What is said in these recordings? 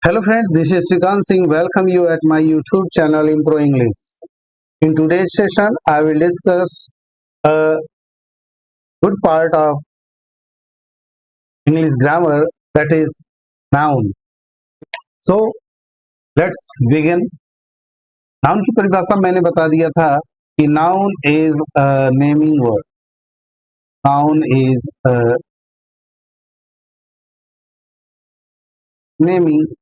Hello friends, this is Shrikant Singh. Welcome you at my YouTube channel Impro English. In today's session, I will discuss a good part of English grammar, that is noun. So let's begin. Noun की परिभाषा मैंने बता दिया था कि noun is a naming word. Noun is a naming word.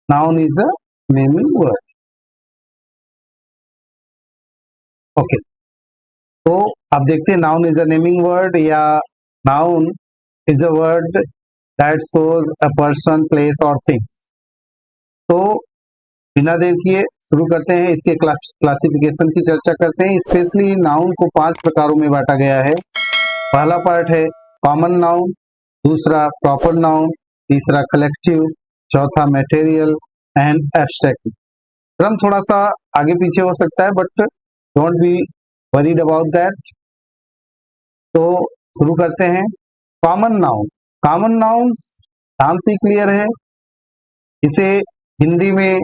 Noun is a naming word. Okay. तो आप देखते हैं noun is a naming word या noun is a word that shows a person place और थिंग्स। तो बिना देर किए शुरू करते हैं, इसके क्लासिफिकेशन की चर्चा करते हैं। स्पेशली नाउन को 5 प्रकारों में बांटा गया है। पहला पार्ट है कॉमन नाउन, दूसरा प्रॉपर नाउन, तीसरा कलेक्टिव, चौथा मटेरियल एंड एब्स्ट्रैक्ट। क्रम थोड़ा सा आगे पीछे हो सकता है but don't be worried about that. तो शुरू करते हैं। कॉमन नाउन, कॉमन नाउन्स नाम से क्लियर है, इसे हिंदी में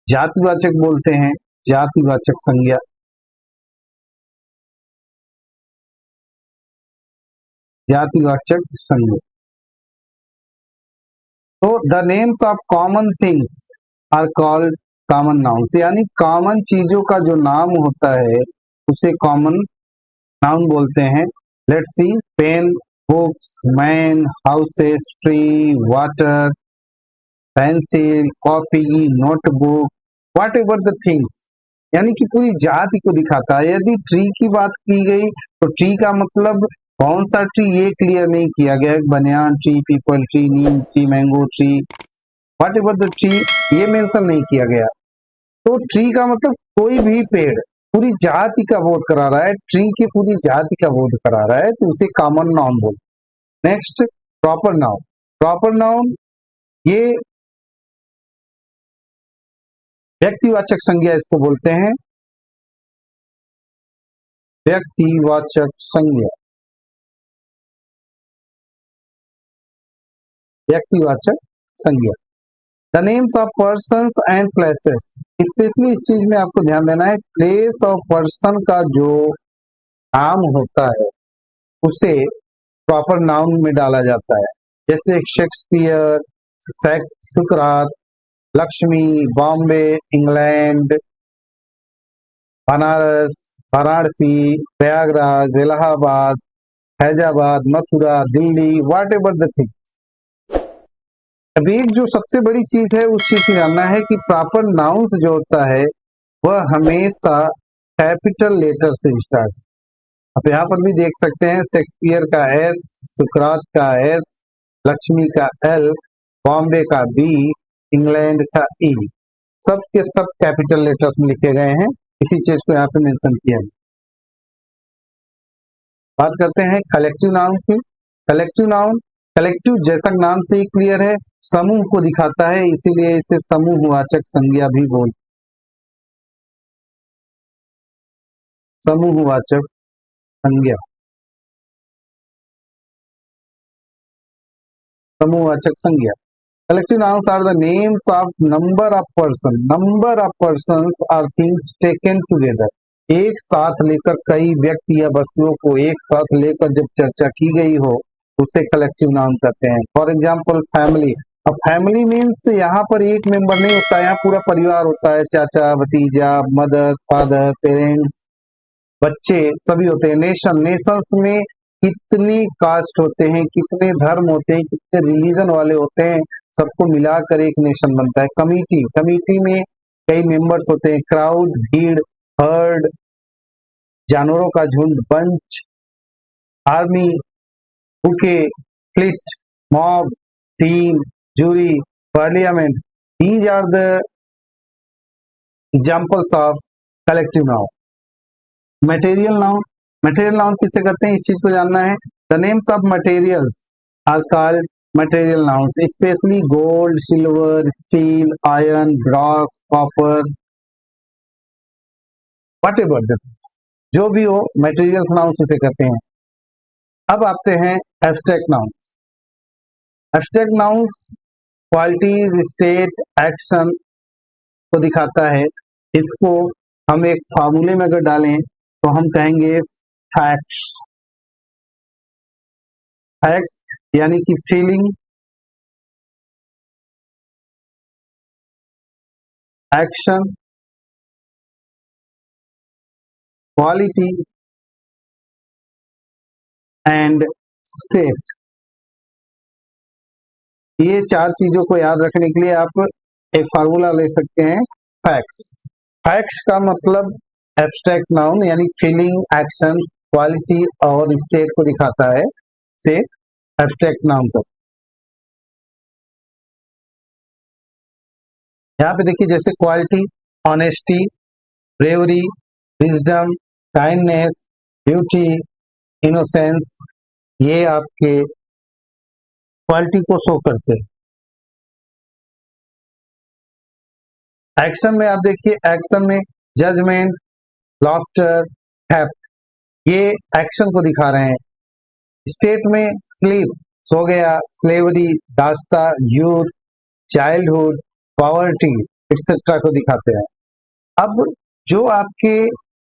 जातिवाचक बोलते हैं, जातिवाचक संज्ञा। जातिवाचक संज्ञा। तो the names of common things are called common nouns, यानी कॉमन चीजों का जो नाम होता है उसे कॉमन नाउन बोलते हैं। Let's see, pen, books, man, houses, tree, water, pencil, copy, notebook, whatever the things, यानी कि पूरी जाति को दिखाता है। यदि ट्री की बात की गई तो ट्री का मतलब कौन सा ट्री ये क्लियर नहीं किया गया, banyan tree, people tree, Neem tree, mango tree, what ever the tree ये मेंशन नहीं किया गया। तो ट्री का मतलब कोई भी पेड़ पूरी जाति का बोध करा रहा है, ट्री की पूरी जाति का बोध करा रहा है, तो उसे कॉमन नाउन बोलते। Next, proper noun. Proper noun ये व्यक्तिवाचक संज्ञा इसको बोलते हैं, व्यक्तिवाचक संज्ञा, व्यक्तिवाचक संज्ञा। The names of persons and places, specially इस चीज में आपको ध्यान देना है, प्लेस ऑफ पर्सन का जो नाम होता है उसे प्रॉपर नाउन में डाला जाता है। जैसे Shakespeare, Sukrat, Lakshmi, Bombay, England, Banaras, Varanasi, Prayagraj, Allahabad, Faizabad, Mathura, Delhi, what ever the things. अब एक जो सबसे बड़ी चीज है उस चीज को जानना है कि प्रॉपर नाउन्स जो होता है वह हमेशा कैपिटल लेटर से स्टार्ट। आप यहाँ पर भी देख सकते हैं, शेक्सपियर का एस, सुकरात का एस, लक्ष्मी का एल, बॉम्बे का बी, इंग्लैंड का ई, सब के सब कैपिटल लेटर्स में लिखे गए हैं। इसी चीज को यहाँ पे मेंशन किया है। बात करते हैं कलेक्टिव नाउन की। कलेक्टिव नाउन, कलेक्टिव जैसा नाम से ही क्लियर है, समूह को दिखाता है, इसीलिए इसे समूहवाचक संज्ञा भी बोलते। समूहवाचक संज्ञा, समूहवाचक संज्ञा। Collective nouns are the names of number of person, number of persons or things taken together, एक साथ लेकर कई व्यक्ति या वस्तुओं को एक साथ लेकर जब चर्चा की गई हो उसे कलेक्टिव नाउन कहते हैं। For example family. अब फैमिली मीन्स यहाँ पर एक मेंबर नहीं होता है, यहाँ पूरा परिवार होता है, चाचा, भतीजा, मदर, फादर, पेरेंट्स, बच्चे सभी होते हैं। नेशन, नेशंस में कितनी कास्ट होते हैं, कितने धर्म होते हैं, कितने रिलीजन वाले होते हैं, सबको मिलाकर एक नेशन बनता है। कमिटी, कमिटी में कई मेंबर्स होते हैं। क्राउड, भीड़, हर्ड, जानवरों का झुंड, bunch, army, bouquet, fleet, mob, team, jury, parliament, these are the examples of collective noun. Material noun, material noun किसे कहते हैं इस चीज को जानना है। The names of materials are called material nouns, specially gold, silver, steel, iron, brass, copper, whatever the things, जो भी हो मटेरियल्स नाउन्स उसे कहते हैं। अब आते हैं abstract nouns. Abstract nouns qualities, state, action को दिखाता है। इसको हम एक फार्मूले में अगर डालें तो हम कहेंगे फैक्ट्स। फैक्ट्स यानी कि feeling, action, quality and state. ये चार चीजों को याद रखने के लिए आप एक फार्मूला ले सकते हैं, फैक्ट्स। फैक्ट्स का मतलब एब्स्ट्रैक्ट नाउन यानी फीलिंग, एक्शन, क्वालिटी और स्टेट को दिखाता है, से एब्स्ट्रैक्ट नाउन का। यहाँ पे देखिए, जैसे quality, honesty, bravery, wisdom, kindness, beauty, innocence, ये आपके क्वालिटी को शो करते हैं। एक्शन में आप देखिए, एक्शन में जजमेंट, लॉफ्टर, थेफ्ट, ये एक्शन को दिखा रहे हैं। स्टेट में स्लीप, सो गया, स्लेवरी, दास्ता, यूथ, चाइल्डहुड, पॉवर्टी एक्सेट्रा को दिखाते हैं। अब जो आपके,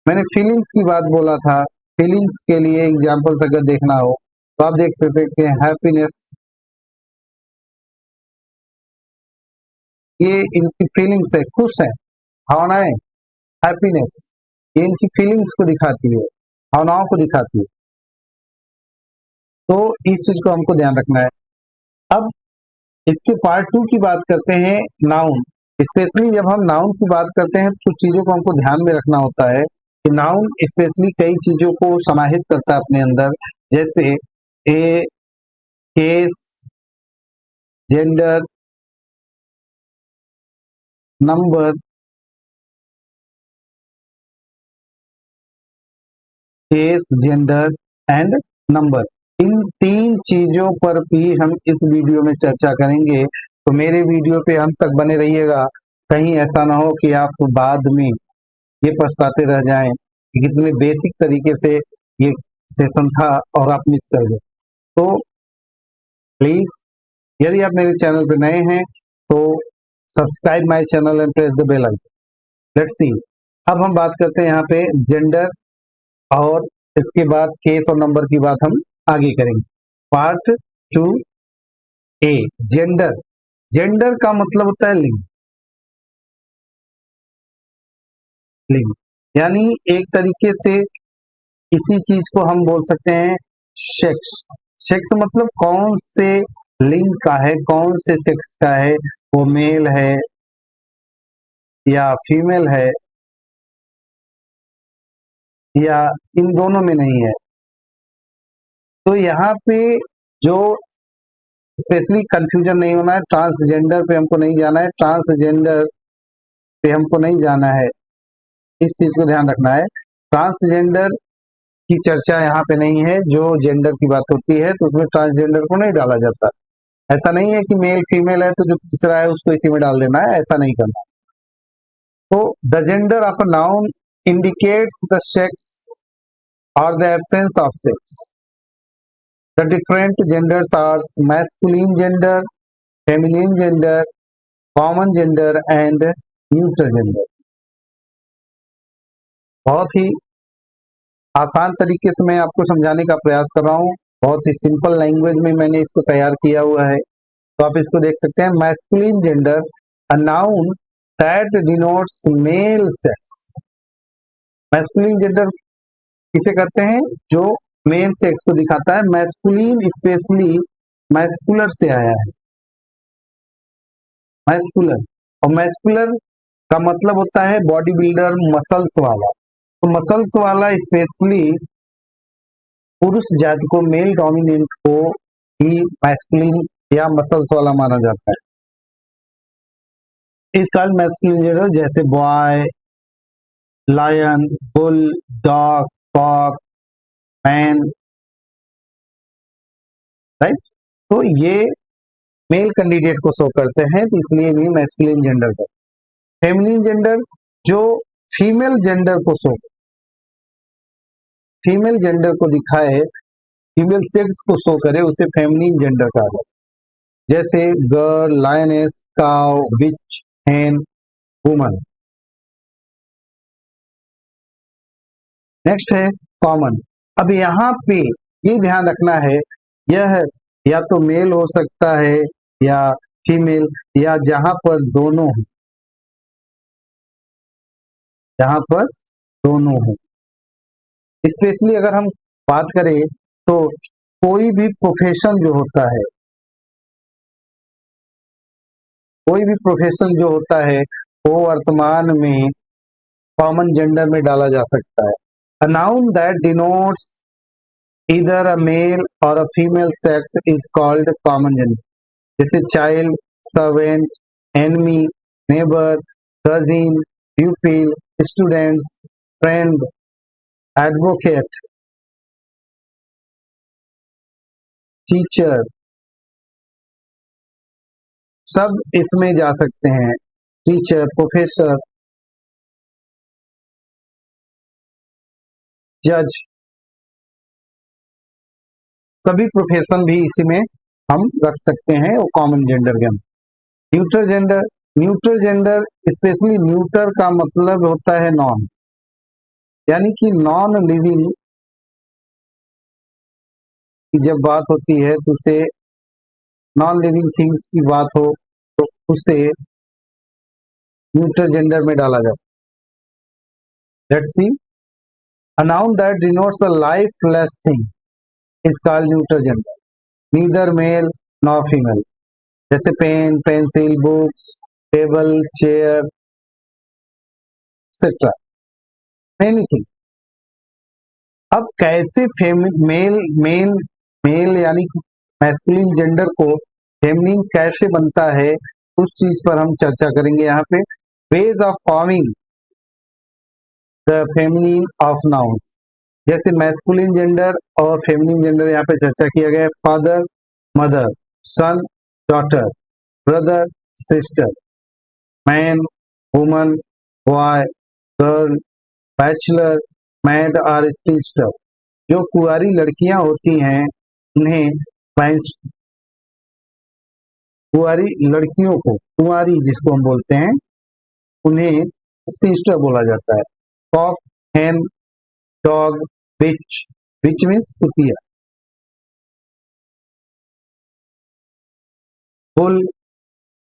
मैंने फीलिंग्स की बात बोला था, फीलिंग्स के लिए एग्जांपल्स अगर देखना हो तो आप देख सकते हैं हैप्पीनेस, ये इनकी फीलिंग्स है, खुश है, भावनाएं, हैप्पीनेस, ये इनकी फीलिंग्स को दिखाती है, भावनाओं को दिखाती है। तो इस चीज को हमको ध्यान रखना है। अब इसके पार्ट 2 की बात करते हैं, नाउन। स्पेशली जब हम नाउन की बात करते हैं तो कुछ चीजों को हमको ध्यान में रखना होता है कि नाउन स्पेशली कई चीजों को समाहित करता है अपने अंदर, जैसे a, case, gender, number, case, gender and number. इन 3 चीजों पर भी हम इस वीडियो में चर्चा करेंगे, तो मेरे वीडियो पे अंत तक बने रहिएगा। कहीं ऐसा ना हो कि आप बाद में ये पछताते रह जाएं कि कितने बेसिक तरीके से ये सेशन था और आप मिस कर गए। तो प्लीज, यदि आप मेरे चैनल पर नए हैं तो subscribe my channel and press the bell icon. Let's see, अब हम बात करते हैं यहाँ पे जेंडर, और इसके बाद केस और नंबर की बात हम आगे करेंगे। पार्ट 2 ए, जेंडर। जेंडर का मतलब होता है लिंग। लिंग यानी एक तरीके से इसी चीज को हम बोल सकते हैं सेक्स। सेक्स मतलब कौन से लिंग का है, कौन से सेक्स का है, वो मेल है या फीमेल है या इन दोनों में नहीं है। तो यहाँ पे जो स्पेशली कंफ्यूजन नहीं होना है, ट्रांसजेंडर पे हमको नहीं जाना है, ट्रांसजेंडर पे हमको नहीं जाना है, इस चीज को ध्यान रखना है। ट्रांसजेंडर की चर्चा यहाँ पे नहीं है। जो जेंडर की बात होती है तो उसमें ट्रांसजेंडर को नहीं डाला जाता। ऐसा नहीं है कि मेल फीमेल है तो जो तीसरा है उसको इसी में डाल देना है, ऐसा नहीं करना। तो the gender of a noun indicates the sex और the absence of sex. The different genders are masculine gender, feminine gender, common gender and neutral gender. बहुत ही आसान तरीके से मैं आपको समझाने का प्रयास कर रहा हूँ, बहुत ही सिंपल लैंग्वेज में मैंने इसको तैयार किया हुआ है। तो आप इसको देख सकते हैं, masculine gender, a noun that denotes male sex. Masculine gender किसे कहते हैं? जो मेल सेक्स को दिखाता है। मैस्कुलिन स्पेशली मैस्कुलर से आया है, मैस्कुलर। और मैस्कुलर का मतलब होता है बॉडी बिल्डर, मसल्स वाला। तो मसल्स वाला स्पेशली पुरुष जाति को, मेल डोमिनेंट को ही मैस्कुलिन या मसल्स वाला माना जाता है। इस कारण मैस्कुलिन जेंडर जैसे boy, lion, bull, dog, cock, man, right. तो ये मेल कैंडिडेट को शो करते हैं, तो इसलिए नहीं मैस्कुलिन जेंडर का। फेमिनिन जेंडर जो फीमेल जेंडर को शो, फीमेल जेंडर को दिखाए, फीमेल सेक्स को शो करे, उसे फेमिनिन जेंडर कहा जाता है। जैसे गर्ल, लायनेस, काउ, विच, hen, वुमन। नेक्स्ट है कॉमन। अब यहाँ पे ये ध्यान रखना है, यह या तो मेल हो सकता है या फीमेल, या जहां पर दोनों हो, जहां पर दोनों हो। स्पेशली अगर हम बात करें तो कोई भी प्रोफेशन जो होता है, कोई भी प्रोफेशन जो होता है वो वर्तमान में कॉमन जेंडर में डाला जा सकता है। A noun that denotes either a male or a female sex is called common gender. जैसे child, servant, enemy, neighbor, cousin, pupil, students, friend, advocate, teacher, सब इसमें जा सकते हैं। टीचर, प्रोफेसर, जज, सभी प्रोफेशन भी इसी में हम रख सकते हैं वो कॉमन जेंडर के अंदर। Neutral gender, neutral gender specially neuter का मतलब होता है नॉन, यानी कि नॉन लिविंग की जब बात होती है तो उसे, नॉन लिविंग थिंग्स की बात हो तो उसे न्यूट्रल जेंडर में डाला जाता है। Let's see, a noun that denotes a lifeless thing is called neutral gender, neither male nor female। जैसे pen, pencil, books, table, chair, etcetera, anything. अब कैसे मेल मेल मेल यानी कि मैस्कुलिन जेंडर को फेमिनिन कैसे बनता है, उस चीज पर हम चर्चा करेंगे यहाँ पे। Ways of forming the feminine of nouns, जैसे मैस्कुलिन जेंडर और फेमिनिन जेंडर यहाँ पे चर्चा किया गया है। Father, mother, son, daughter, brother, sister, man, woman, boy, girl, bachelor, maid और स्पिंस्टर। जो कुंवारी लड़कियां होती हैं उन्हें कुंवारी लड़कियों को, कुंवारी जिसको हम बोलते हैं, उन्हें स्पिंस्टर बोला जाता है। Cock, hen, dog, bitch, bitch means कुतिया, bull,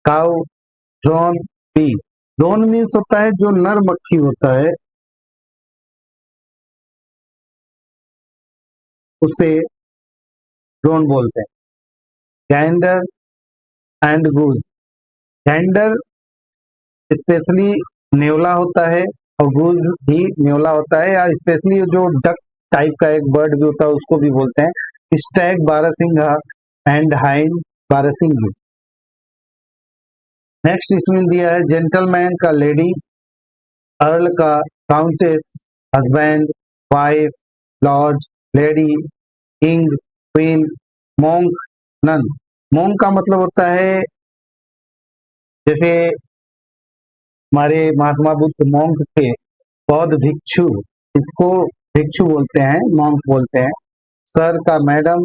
cow, drone, bee. Drone means होता है जो नर मक्खी होता है, उसे ड्रोन बोलते हैं। Gander and goose, gander specially नेवला होता है और गूज भी नेवला होता है, या स्पेशली जो डक टाइप का एक बर्ड भी होता है उसको भी बोलते हैं। स्टैग बारहसिंघा एंड हाइंड बारहसिंगी। नेक्स्ट इसमें दिया है जेंटलमैन का लेडी, अर्ल का countess, husband, wife, lord, lady, king, queen, monk, nun. Monk का मतलब होता है, जैसे हमारे महात्मा बुद्ध मोंक थे, बौद्ध भिक्षु, इसको भिक्षु बोलते हैं, मोंक बोलते हैं। सर का madam,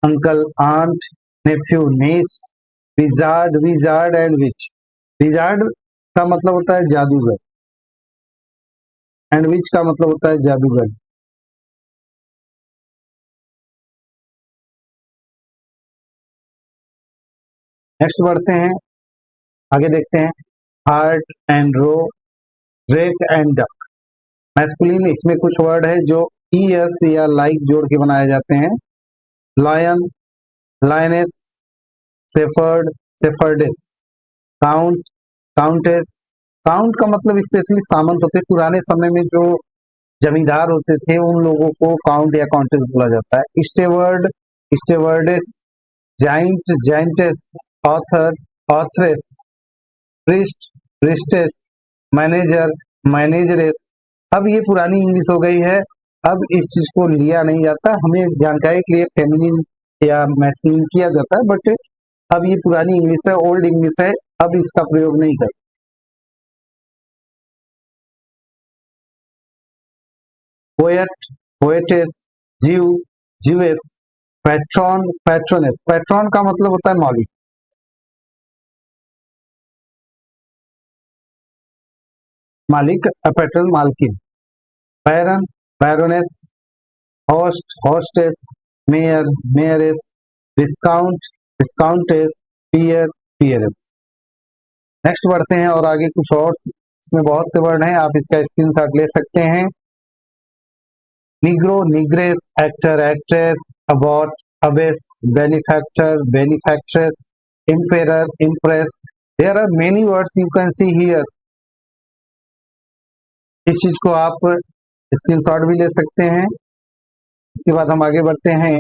uncle, aunt, nephew, niece, wizard, wizard and witch. Wizard का मतलब होता है जादूगर एंड विच का मतलब होता है जादूगर। नेक्स्ट बढ़ते हैं, आगे देखते हैं। Hart and roe, drake and duck. Masculine इसमें कुछ वर्ड है जो ईएस या लाइक जोड़ के बनाए जाते हैं। Lion, lioness, shepherd, shepherdess, count, countess. Count का मतलब स्पेशली सामंत होते, पुराने समय में जो जमींदार होते थे उन लोगों को काउंट या काउंटेस बोला जाता है। Steward, stewardess, giant, giantess, author, authoress, priest, priestess, manager, manageress. अब ये पुरानी इंग्लिश हो गई है, अब इस चीज को लिया नहीं जाता, हमें जानकारी के लिए फेमिनिन या मैस्कुलिन किया जाता है, बट अब ये पुरानी इंग्लिश है, ओल्ड इंग्लिश है, अब इसका प्रयोग नहीं कर। पोएट, पोएटेस, जीव, जीवेस, पैट्रॉन, पैट्रोनेस। पैट्रॉन का मतलब होता है मौलिक, मालिक, पैट्रन मालकिन, baron baroness, host hostess, mayor mayoress, viscount viscountess, peer peeress. Next बढ़ते हैं और आगे कुछ और इसमें बहुत से वर्ड हैं, आप इसका स्क्रीनशॉट ले सकते हैं। Negro negress, actor actress, abbot abbess, benefactor benefactress, emperor impress, there are many words you can see here। इस चीज को आप स्क्रीनशॉट भी ले सकते हैं। इसके बाद हम आगे बढ़ते हैं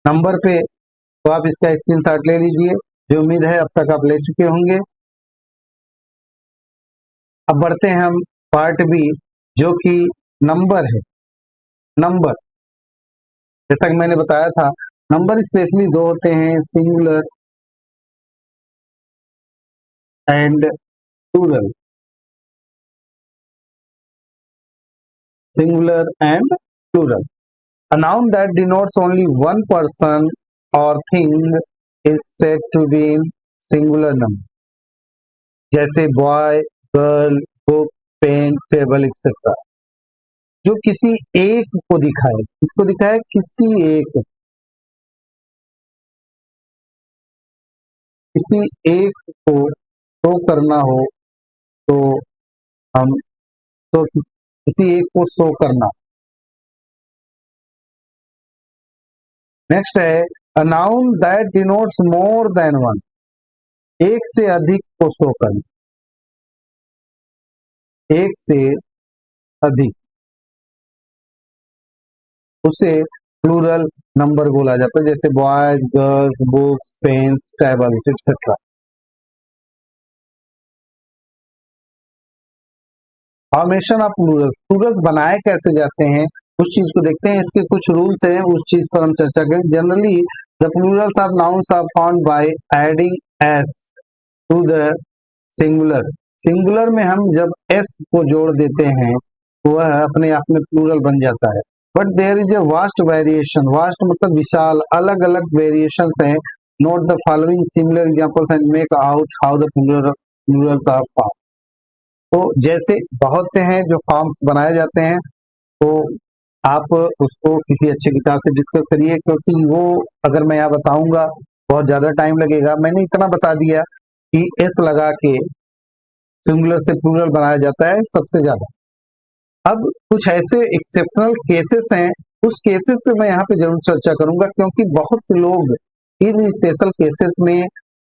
नंबर पे, तो आप इसका स्क्रीनशॉट ले लीजिए, जो उम्मीद है अब तक आप ले चुके होंगे। अब बढ़ते हैं हम पार्ट बी, जो कि नंबर है। नंबर, जैसा कि मैंने बताया था, नंबर स्पेशली दो होते हैं, singular and plural. Singular and plural. A noun that denotes only one person or thing is said to be in singular number, जैसे boy, girl, book, pen, table etcetera. जो किसी एक को दिखाए, किसको दिखाए? किसी एक, किसी एक को शो करना हो तो हम तो किसी एक को शो करना। नेक्स्ट है a noun that denotes more than one, एक से अधिक को शो करना, एक से अधिक, उसे प्लूरल नंबर बोला जाता है, जैसे boys, girls, books, pens, tables etcetera. Formation of plurals, plurals बनाए कैसे जाते हैं उस चीज को देखते हैं। इसके कुछ रूल्स हैं, उस चीज पर हम चर्चा करें। Generally the plurals of nouns are found by adding S to the singular. Singular में हम जब एस को जोड़ देते हैं तो वह अपने आप में प्लूरल बन जाता है। But there is a vast variation, vast मतलब विशाल, अलग अलग वेरिएशन हैं। Note the following similar examples and make out how the plurals are form. तो जैसे बहुत से हैं जो फॉर्म्स बनाए जाते हैं, तो आप उसको किसी अच्छे किताब से डिस्कस करिए, क्योंकि वो अगर मैं यहाँ बताऊंगा बहुत ज्यादा टाइम लगेगा। मैंने इतना बता दिया कि एस लगा के सिंगुलर से प्लूरल बनाया जाता है सबसे ज्यादा। अब कुछ ऐसे एक्सेप्शनल केसेस हैं, उस केसेस पे मैं यहाँ पे जरूर चर्चा करूंगा, क्योंकि बहुत से लोग इन स्पेशल केसेस में,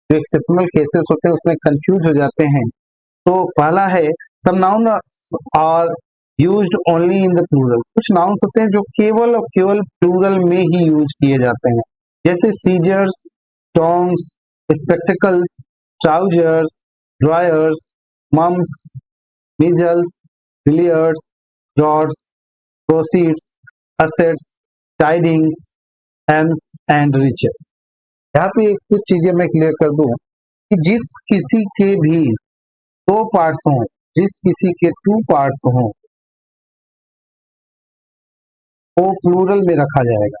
जो एक्सेप्शनल केसेस होते हैं, उसमें कंफ्यूज हो जाते हैं। तो पहला है some noun are used only in the plural. कुछ नाउन्स होते हैं जो केवल और केवल प्लूरल में ही यूज किए जाते हैं, जैसे scissors, tongs, spectacles, trousers, drawers, mumps, measles, billiards, draughts, proceeds, assets, tidings, alms and riches. यहाँ पे कुछ चीजें मैं क्लियर कर दूं कि जिस किसी के भी दो पार्ट्स हों, जिस किसी के टू पार्ट्स हों, वो प्लूरल में रखा जाएगा,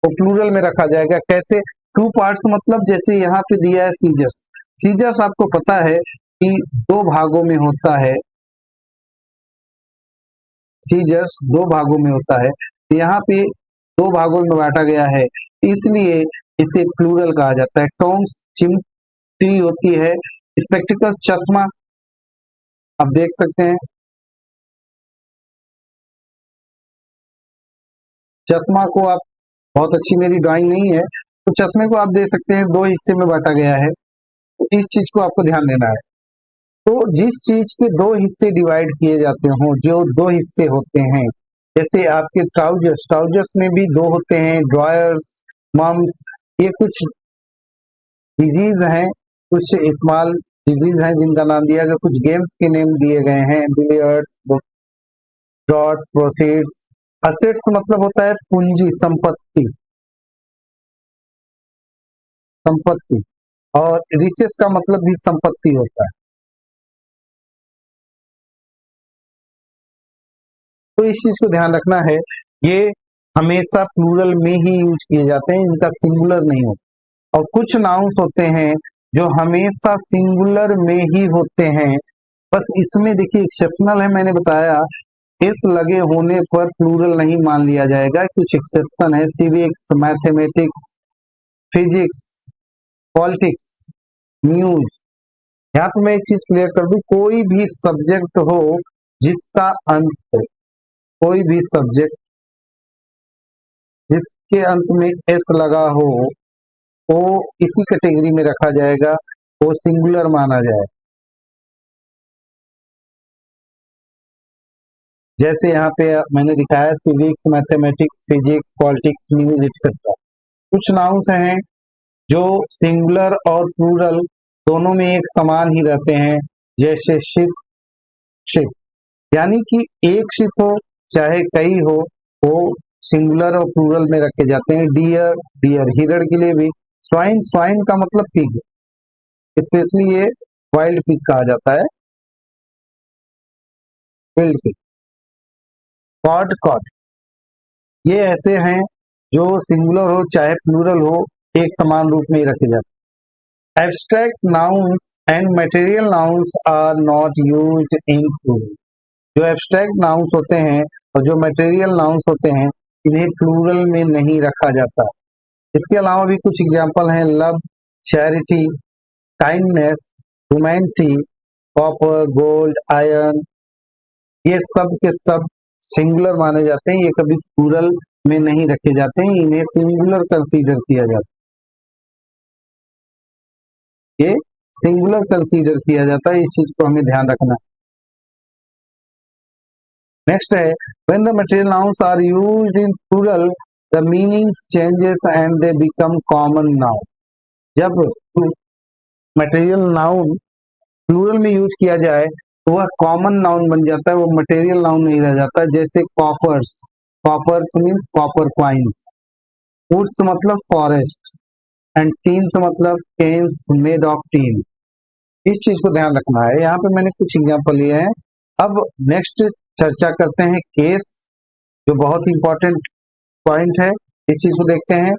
वो प्लूरल में रखा जाएगा। कैसे? टू पार्ट्स मतलब जैसे यहाँ पे दिया है सीजर्स। सीजर्स आपको पता है कि दो भागों में होता है, सीजर्स दो भागों में होता है, यहाँ पे दो भागों में बांटा गया है, इसलिए इसे प्लूरल कहा जाता है। टोंग्स चिमटी होती है, स्पेक्टिकल्स चश्मा, आप देख सकते हैं चश्मा को, आप बहुत अच्छी मेरी ड्राइंग नहीं है, तो चश्मे को आप देख सकते हैं दो हिस्से में बांटा गया है, तो इस चीज को आपको ध्यान देना है। तो जिस चीज के दो हिस्से डिवाइड किए जाते हों, जो दो हिस्से होते हैं, जैसे आपके ट्राउजर्स, ट्राउजर्स में भी दो होते हैं, ड्रॉयर्स, मम्स, ये कुछ डिजीज हैं, कुछ स्मॉल डिजीज हैं जिनका नाम दिया गया, कुछ गेम्स के नेम दिए गए हैं, बिलियर्ड्स, ड्रॉट्स, प्रोसीड्स। असेट्स मतलब होता है पूंजी, संपत्ति, संपत्ति, और रिचेस का मतलब भी संपत्ति होता है। तो इस चीज को ध्यान रखना है, ये हमेशा प्लूरल में ही यूज किए जाते हैं, इनका सिंगुलर नहीं होता। और कुछ नाउन्स होते हैं जो हमेशा सिंगुलर में ही होते हैं। बस इसमें देखिए एक्सेप्शनल है, मैंने बताया एस लगे होने पर प्लूरल नहीं मान लिया जाएगा, कुछ एक्सेप्शन है, civics, mathematics, physics, politics, news. यहाँ पे मैं एक चीज क्लियर कर दूं, कोई भी सब्जेक्ट हो जिसका अंत, कोई भी सब्जेक्ट जिसके अंत में एस लगा हो वो इसी कैटेगरी में रखा जाएगा, वो सिंगुलर माना जाए। जैसे यहाँ पे मैंने दिखाया civics, mathematics, physics, politics, news etcetera. कुछ नाउन्स हैं जो सिंगुलर और प्लूरल दोनों में एक समान ही रहते हैं, जैसे शिप, शिप, यानी कि एक शिप हो चाहे कई हो, वो सिंगुलर और प्लूरल में रखे जाते हैं। डियर, डियर, हिरण के लिए भी। स्वाइन, स्वाइन का मतलब पिग, स्पेशली ये वाइल्ड पिग कहा जाता है, वाइल्ड पिग। कॉड, कॉड, ये ऐसे हैं जो सिंगुलर हो चाहे प्लूरल हो एक समान रूप में ही रखे जाते हैं। Abstract nouns and material nouns are not used in plural. जो एब्स्ट्रैक्ट नाउन्स होते हैं और जो मटेरियल नाउन्स होते हैं इन्हें प्लूरल में नहीं रखा जाता। इसके अलावा भी कुछ एग्जाम्पल हैं, love, charity, kindness, humanity, copper, gold, iron, ये सब के सब सिंगुलर माने जाते हैं, ये कभी प्लूरल में नहीं रखे जाते हैं, इन्हें सिंगुलर कंसीडर किया जाता है, ये सिंगुलर कंसीडर किया जाता है, इस चीज को हमें ध्यान रखना। नेक्स्ट है, when the material nouns are used in plural the meanings changes and they become common noun. जब मटेरियल नाउन प्लूरल में यूज किया जाए तो वह कॉमन नाउन बन जाता है, वो मटेरियल नाउन नहीं रह जाता। जैसे coppers, coppers means copper coins. Woods मतलब फॉरेस्ट, एंड टीन्स मतलब केन्स मेड ऑफ टीन। इस चीज को ध्यान रखना है। यहाँ पे मैंने कुछ एग्जांपल लिए हैं। अब नेक्स्ट चर्चा करते हैं केस, जो बहुत ही इंपॉर्टेंट पॉइंट है। इस चीज को देखते हैं।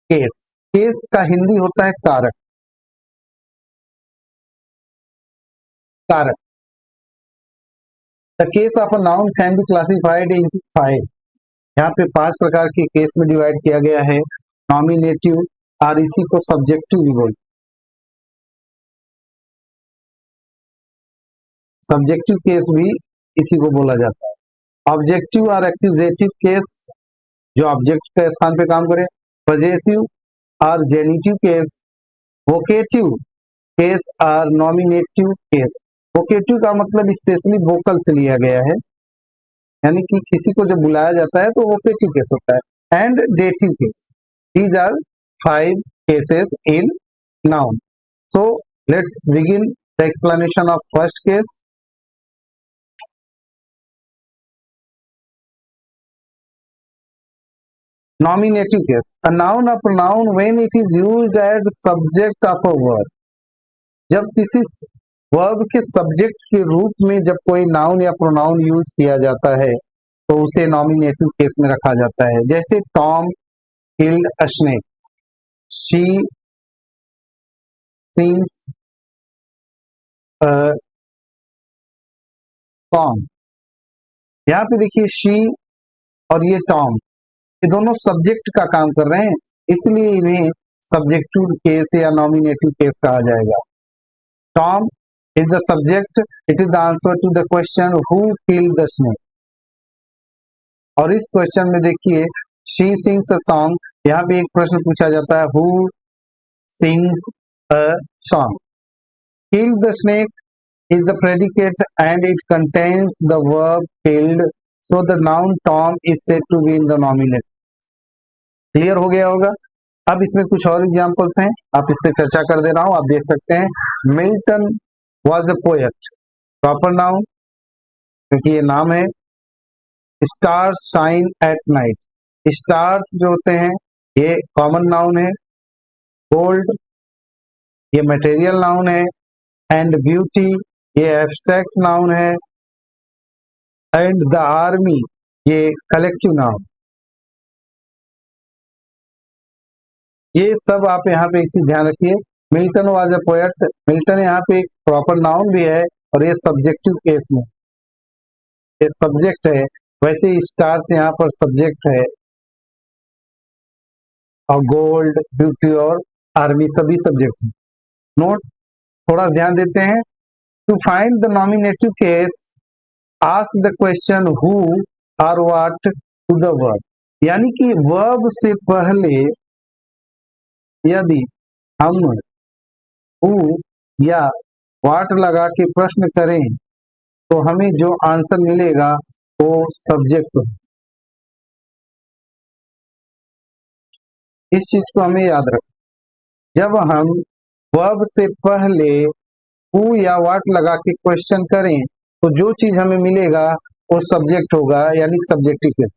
केस, केस का हिंदी होता है कारक, कारक। The case of a noun can be classified into 5। यहाँ पे 5 प्रकार के केस में डिवाइड किया गया है। नॉमिनेटिव, और इसी को सब्जेक्टिव भी बोलते हैं। सब्जेक्टिव केस भी इसी को बोला जाता है। ऑब्जेक्टिव और एक्यूजेटिव केस, जो ऑब्जेक्ट के स्थान पे काम करे। पजेसिव और जेनिटिव केस। वोकेटिव केस और नॉमिनेटिव केस। वोकेटिव का मतलब स्पेशली वोकल से लिया गया है, यानी कि किसी को जब बुलाया जाता है तो वोकेटिव केस होता है। And dative case. These are 5 cases in noun. So let's begin the explanation of first case. Nominative case. A noun or pronoun when it is used as subject of a verb. जब किसी verb के subject के रूप में जब कोई noun या pronoun use किया जाता है तो उसे नॉमिनेटिव केस में रखा जाता है। जैसे Tom killed a snake, she sings a song. यहाँ पे देखिए शी और ये टॉम, ये दोनों सब्जेक्ट का काम कर रहे हैं, इसलिए इन्हें सब्जेक्टिव केस या नॉमिनेटिव केस कहा जाएगा। Tom is the subject, it is the answer to the question who killed the snake. और इस क्वेश्चन में देखिए शी सिंग्स अ सॉन्ग, यहाँ पे एक प्रश्न पूछा जाता है who sings a song. Killed the snake is the predicate and it contains the verb killed, so the noun Tom is said to be in the nominative। Clear हो गया होगा। अब इसमें कुछ और एग्जांपल्स हैं, आप इस पे चर्चा कर दे रहा हूं, आप देख सकते हैं। Milton was a poet, proper noun क्योंकि ये नाम है। Stars shine at night, stars जो होते हैं ये कॉमन नाउन है। गोल्ड ये मटेरियल नाउन है। एंड ब्यूटी ये एब्स्ट्रैक्ट नाउन है। एंड द आर्मी ये कलेक्टिव नाउन। ये सब आप यहाँ पे एक चीज ध्यान रखिए, Milton was a poet. Milton यहाँ पे एक प्रॉपर नाउन भी है और ये सब्जेक्टिव केस में ये सब्जेक्ट है, वैसे स्टार्स यहाँ पर सब्जेक्ट है, और गोल्ड, ब्यूटी और आर्मी सभी सब्जेक्ट हैं। नोट, थोड़ा ध्यान देते हैं। To find the nominative case ask the question who और व्हाट टू द वर्ब, यानी कि वर्ब से पहले यदि हम हु या व्हाट लगा के प्रश्न करें तो हमें जो आंसर मिलेगा वो सब्जेक्ट। इस चीज को हमें याद रखें। जब हम वर्ब से पहले हु या व्हाट लगा के क्वेश्चन करें तो जो चीज हमें मिलेगा वो सब्जेक्ट होगा, यानी सब्जेक्टिव केस।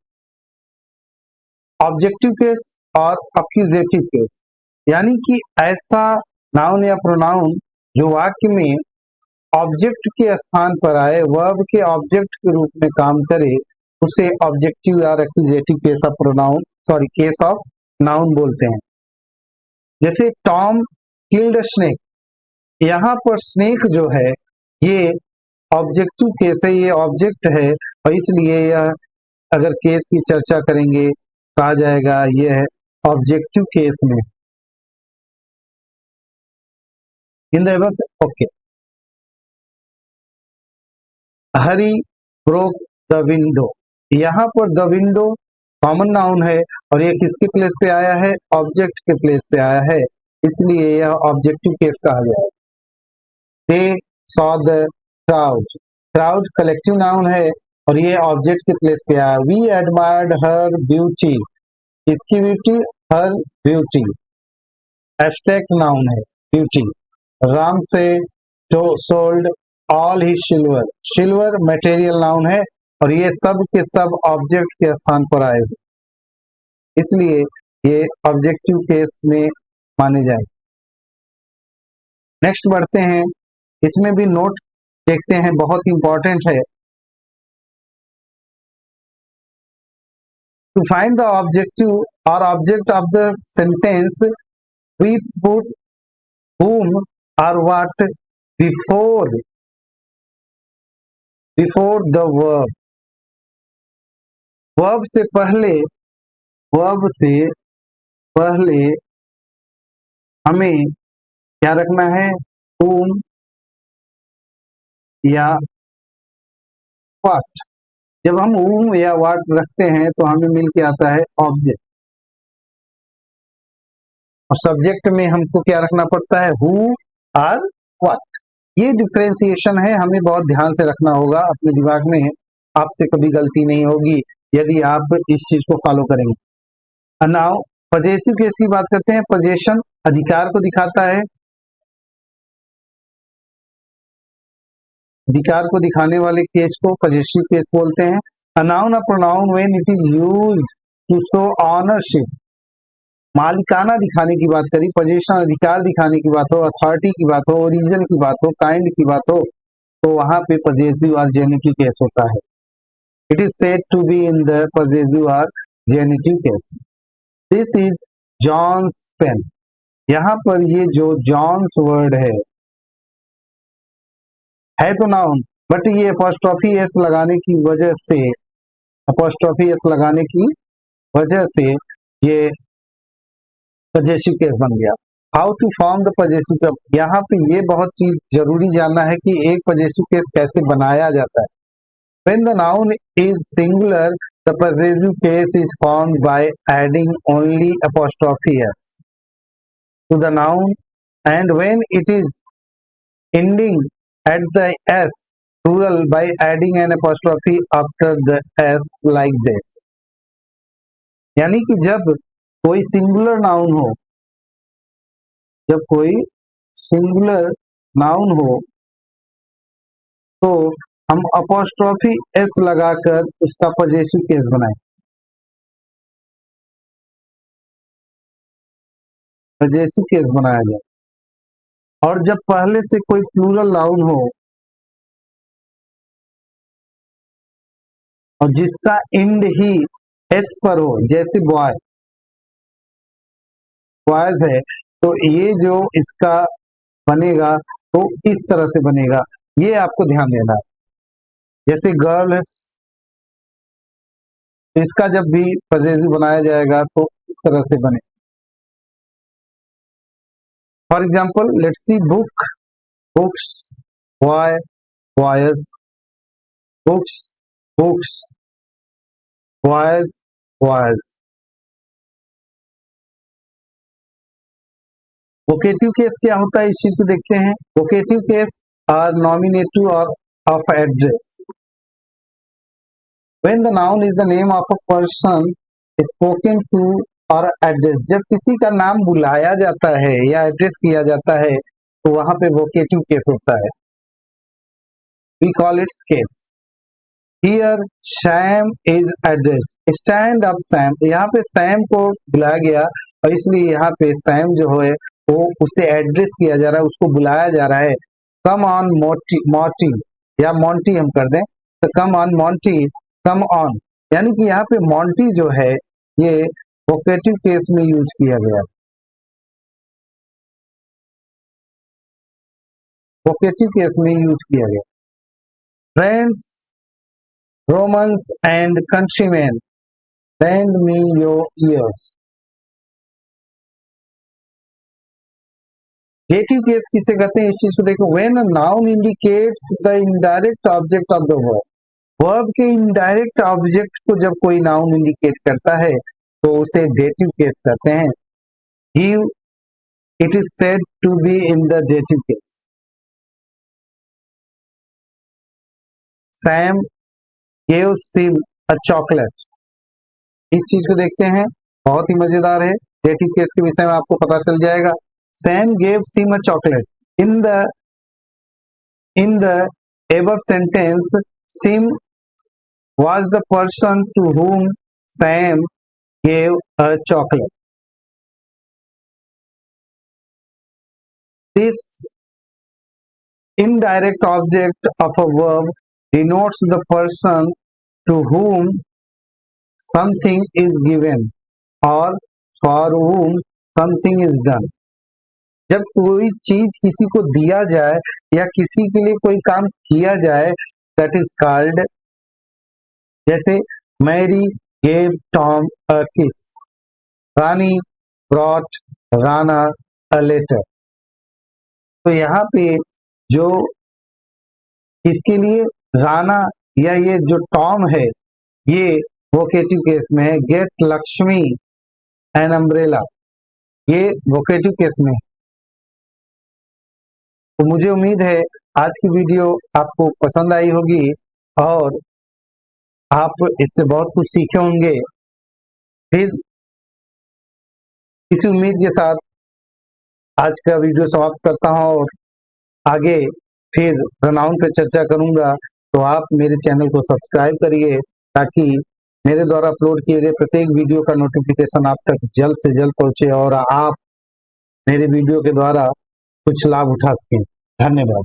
ऑब्जेक्टिव केस और अक्यूजेटिव केस, यानी कि ऐसा नाउन या प्रोनाउन जो वाक्य में ऑब्जेक्ट के स्थान पर आए, वर्ब के ऑब्जेक्ट के रूप में काम करे, उसे ऑब्जेक्टिव या accusative case of pronoun case of noun बोलते हैं। जैसे टॉम किल्ड स्नेक, यहाँ पर स्नेक जो है ये ऑब्जेक्टिव केस है, ये ऑब्जेक्ट है, और इसलिए यह अगर केस की चर्चा करेंगे कहा जाएगा यह है ऑब्जेक्टिव केस में। In the okay. Hari broke the window, यहाँ पर द विंडो कॉमन नाउन है और ये किसके प्लेस पे आया है? ऑब्जेक्ट के प्लेस पे आया है, इसलिए यह ऑब्जेक्टिव केस कहा गया है। They saw the crowd, crowd collective noun है और ये ऑब्जेक्ट के प्लेस पे आया। वी एडमायर्ड हर ब्यूटी, इसकी ब्यूटी, हर ब्यूटी एब्स्ट्रैक्ट नाउन है ब्यूटी। राम से जो sold all he silver, silver material noun है और ये सब के सब ऑब्जेक्ट के स्थान पर आए हुए, इसलिए ये ऑब्जेक्टिव केस में माने जाए। नेक्स्ट बढ़ते हैं, इसमें भी नोट देखते हैं, बहुत इंपॉर्टेंट है। टू फाइंड द ऑब्जेक्टिव और object of the sentence we put whom or what before the verb, verb से पहले हमें क्या रखना है? whom या what। जब हम whom या what रखते हैं तो हमें मिल के आता है ऑब्जेक्ट, और सब्जेक्ट में हमको क्या रखना पड़ता है? who और what। ये डिफरेंशिएशन है, हमें बहुत ध्यान से रखना होगा अपने दिमाग में, आपसे कभी गलती नहीं होगी यदि आप इस चीज को फॉलो करेंगे। नाउ पजेसिव केस की बात करते हैं। पजेशन अधिकार को दिखाता है, अधिकार को दिखाने वाले केस को पजेसिव केस बोलते हैं। A noun a pronoun when it is used to show ownership, मालिकाना दिखाने की बात करी, पोजीशन अधिकार दिखाने की बात हो, अथॉरिटी की बात हो, ओरिजिन की बात हो, काइंड की बात हो, तो वहां पे पजेसिव और जेनिटिव केस होता है। It is said to be in the possessive और genitive case. This is John's pen, यहाँ पर ये जो जॉन्स वर्ड है तो नाउन, बट ये अपॉस्ट्रोफी एस लगाने की वजह से, अपॉस्ट्रोफी एस लगाने की वजह से ये पजेसिव केस बन गया। How to form the possessive case, यहाँ पे ये बहुत चीज जरूरी जानना है कि एक पजेसिव केस कैसे बनाया जाता है। When the noun is singular the possessive case is formed by adding only apostrophe S to the noun, and when it is ending at the S plural by adding an apostrophe after the S like this. यानी कि जब कोई singular noun हो, जब कोई singular noun हो तो हम अपॉस्ट्रोफी एस लगाकर उसका पजेसिव केस बनाए, पजेसिव केस बनाया जाए। और जब पहले से कोई प्लूरल नाउन हो और जिसका एंड ही एस पर हो, जैसे बॉय, बॉयज है तो ये जो इसका बनेगा तो इस तरह से बनेगा, ये आपको ध्यान देना है। जैसे गर्ल्स, इसका जब भी पजेसिव बनाया जाएगा तो इस तरह से बने। For example let's see book, books, boy, boys, books, books, boys, boys. Vocative case क्या होता है, इस चीज को देखते हैं। वोकेटिव केस आर नॉमिनेटिव और of address. When the noun is the name of a person spoken to or address, जब किसी का नाम बुलाया जाता है या एड्रेस किया जाता है तो वहां पे वोकेटिव केस होता है। We call it case. Here Sam is addressed. Stand up Sam. यहाँ पे सैम को बुलाया गया और इसलिए यहाँ पे सैम जो है वो उसे एड्रेस किया जा रहा है, उसको बुलाया जा रहा है। कम ऑन मोटी, मोटी या मोंटी हम कर दें तो come on Monty, come on, यानी कि यहाँ पे मोंटी जो है ये वोकेटिव केस में यूज किया गया, वोकेटिव केस में यूज किया गया। Friends, Romans and countryman, lend me your ears. Dative case किसे कहते हैं, इस चीज को देखो। When a noun indicates the indirect object of the verb, verb के इनडायरेक्ट ऑब्जेक्ट को जब कोई नाउन इंडिकेट करता है तो उसे डेटिव केस कहते हैं। Give, it is said to be in the dative case. Sam gave Sim a chocolate, इस चीज को देखते हैं, बहुत ही मजेदार है। डेटिव केस के विषय में आपको पता चल जाएगा। Sam gave Sim a chocolate. In the above sentence, Sim was the person to whom Sam gave a chocolate. This indirect object of a verb denotes the person to whom something is given or for whom something is done. जब कोई चीज किसी को दिया जाए या किसी के लिए कोई काम किया जाए, दैट इज कॉल्ड, जैसे मैरी गेव टॉम अ किस, रानी ब्रॉट राना अ लेटर। तो यहाँ पे जो इसके लिए राना या ये जो टॉम है ये वोकेटिव केस में है। गेट लक्ष्मी एन अम्ब्रेला, ये वोकेटिव केस में है। तो मुझे उम्मीद है आज की वीडियो आपको पसंद आई होगी और आप इससे बहुत कुछ सीखे होंगे। फिर इसी उम्मीद के साथ आज का वीडियो समाप्त करता हूं और आगे फिर प्रोनाउन पे चर्चा करूंगा। तो आप मेरे चैनल को सब्सक्राइब करिए ताकि मेरे द्वारा अपलोड किए गए प्रत्येक वीडियो का नोटिफिकेशन आप तक जल्द से जल्द पहुंचे और आप मेरे वीडियो के द्वारा कुछ लाभ उठा सकें। धन्यवाद।